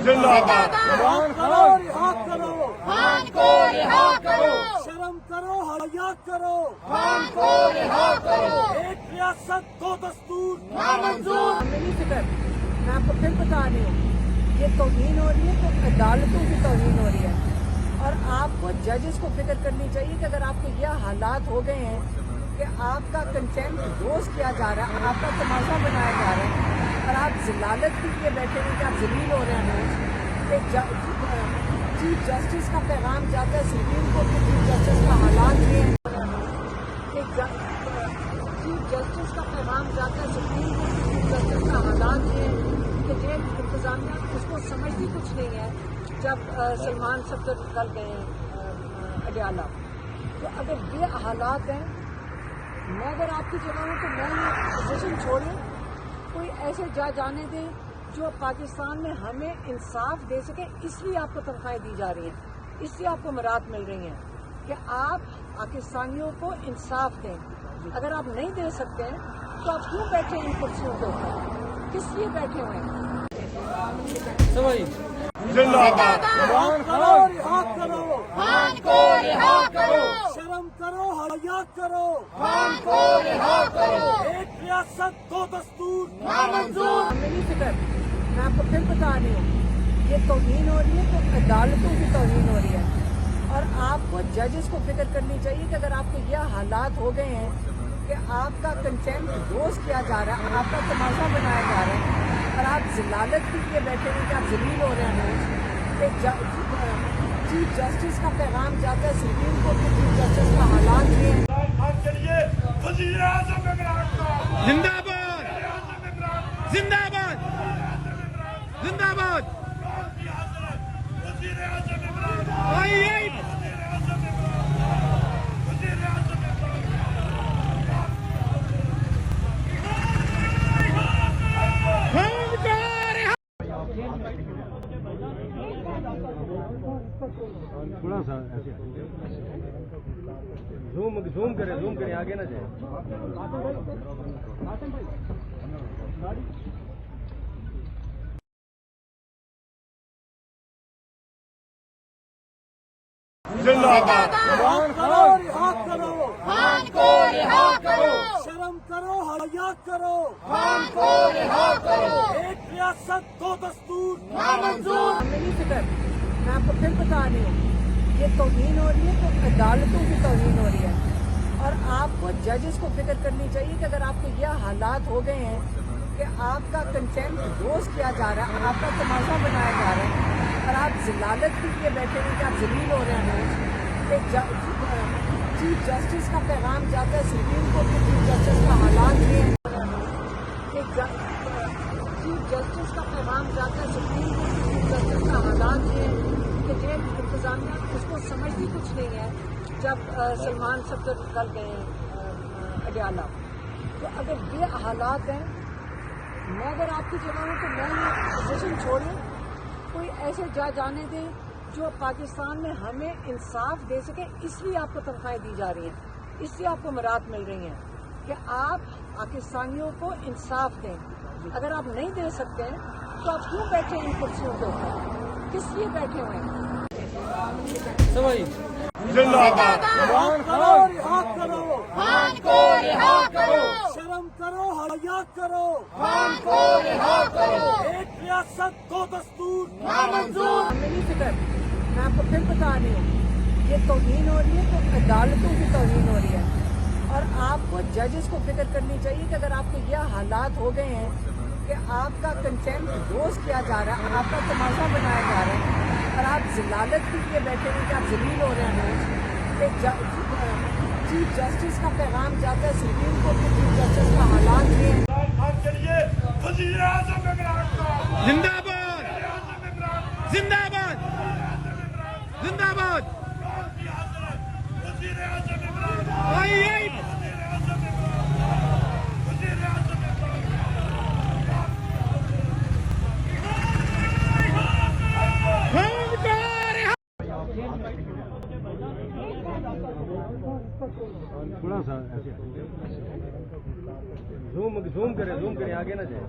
خان کو رہا کرو، شرم کرو، حیا کرو، خان کو رہا کرو، ایک ریاست دو دستور نامنظور۔ ہمیں نہیں فکر، میں آپ کو پھر بتا رہی ہوں، یہ توہین ہو رہی ہے تو عدالتوں کی توہین ہو رہی ہے، اور آپ کو ججز کو فکر کرنی چاہیے کہ اگر آپ کے یہ حالات ہو گئے ہیں کہ آپ کا کنٹینٹ روز کیا جا رہا ہے، آپ کا تماشا بنایا جا رہا ہے، اور آپ ذلالت کے لیے بیٹھے ہیں کہ آپ ذلیل ہو رہے ہیں روز، کہ چیف جسٹس کا پیغام جاتا ہے سپریم کورٹ کے چیف جسٹس کا حالات یہ ہے کہ چیف جسٹس کا پیغام جاتا ہے سپریم کورٹ کے چیف جسٹس کا حالات یہ ہے کہ جیل انتظامیہ اس کو سمجھتی کچھ نہیں ہے۔ جب سلمان صفدر نکل گئے ہیں اڈیالہ، تو اگر یہ حالات ہیں، میں اگر آپ کی جگہ ہوں تو میں یہ پوزیشن چھوڑیں، کوئی ایسے جج آنے دیں جو پاکستان میں ہمیں انصاف دے سکے، اس لیے آپ کو تنخواہیں دی جا رہی ہیں، اس لیے آپ کو مراد مل رہی ہیں کہ آپ پاکستانیوں کو انصاف دیں۔ اگر آپ نہیں دے سکتے ہیں تو آپ کیوں بیٹھے ان کرسیوں کے اوپر، کس لیے بیٹھے ہوئے ہیں؟ خان کو رہا کرو، شرم کرو، حیا کرو، خان کو رہا کرو، ایک ریاست دو دستور نامنظور۔ ہمیں نہیں فکر، میں آپ کو پھر بتا رہی ہوں، یہ توہین ہو رہی ہے تو عدالتوں کی توہین ہو رہی ہے، اور آپ کو ججز کو فکر کرنی چاہیے کہ اگر آپ کے یہ حالات ہو گئے ہیں کہ آپ کا کنٹینٹ روز کیا جا رہا ہے، آپ کا تماشا بنایا جا رہا ہے، اور آپ ذلالت کے لیے بیٹھے ہیں کہ آپ ذلیل ہو رہے ہیں روز، کہ چیف جسٹس کا پیغام جاتا ہے سپریم کورٹ کے چیف جسٹس کا حالات یہ ہے۔ زندہ باد، زندہ باد، زندہ باد۔ تھوڑا سا ایسے زوم کریں آگے نہ جائے۔ خان کو رہا کرو، شرم کرو، حیا کرو، خان کو رہا کرو، ایک ریاست دو دستور نامنظور۔ ہمیں نہیں فکر، میں آپ کو پھر بتا رہی ہوں، یہ توہین ہو رہی ہے تو عدالتوں کی توہین ہو رہی ہے، اور آپ کو ججز کو فکر کرنی چاہیے کہ اگر آپ کے یہ حالات ہو گئے ہیں کہ آپ کا کنٹینٹ روز کیا جا رہا ہے، آپ کا تماشا بنایا جا رہا ہے، اور آپ ذلالت کے لیے بیٹھے ہیں کہ آپ ذلیل ہو رہے ہیں روز، کہ چیف جسٹس کا پیغام جاتا ہے سپریم کورٹ کے چیف جسٹس کا حالات یہ ہے کہ چیف جسٹس کا پیغام جاتا ہے سپریم کورٹ کے چیف جسٹس کا حالات یہ ہے کہ جیل انتظامیہ اس کو سمجھتی کچھ نہیں ہے۔ جب سلمان صفدر نکل گئے ہیں اڈیالہ، تو اگر یہ حالات ہیں، میں اگر آپ کی جگہ ہوں تو میں یہ پوزیشن چھوڑیں، کوئی ایسے جج آنے دیں جو پاکستان میں ہمیں انصاف دے سکے، اس لیے آپ کو تنخواہیں دی جا رہی ہیں، اس لیے آپ کو مراد مل رہی ہیں کہ آپ پاکستانیوں کو انصاف دیں۔ اگر آپ نہیں دے سکتے ہیں تو آپ کیوں بیٹھے ان کرسیوں کے اوپر، کس لیے بیٹھے ہوئے ہیں؟ خان کو رہا کرو، شرم کرو، حیا کرو، خان کو رہا کرو، ایک ریاست دو دستور نامنظور۔ ہمیں نہیں فکر، میں آپ کو پھر بتا رہی ہوں، یہ توہین ہو رہی ہے تو عدالتوں کی توہین ہو رہی ہے، اور آپ کو ججز کو فکر کرنی چاہیے کہ اگر آپ کے یہ حالات ہو گئے ہیں کہ آپ کا کنٹینٹ روز کیا جا رہا ہے، آپ کا تماشا بنایا جا رہا ہے، اور آپ ذلالت کے لیے بیٹھے ہیں کہ آپ ذلیل ہو رہے ہیں روز، کہ چیف جسٹس کا پیغام جاتا ہے سپریم کورٹ کے چیف جسٹس کا حالات یہ ہے۔ زندہ باد، زندہ باد، زندہ باد۔ تھوڑا سا ایسے زوم کریں آگے نہ جائے۔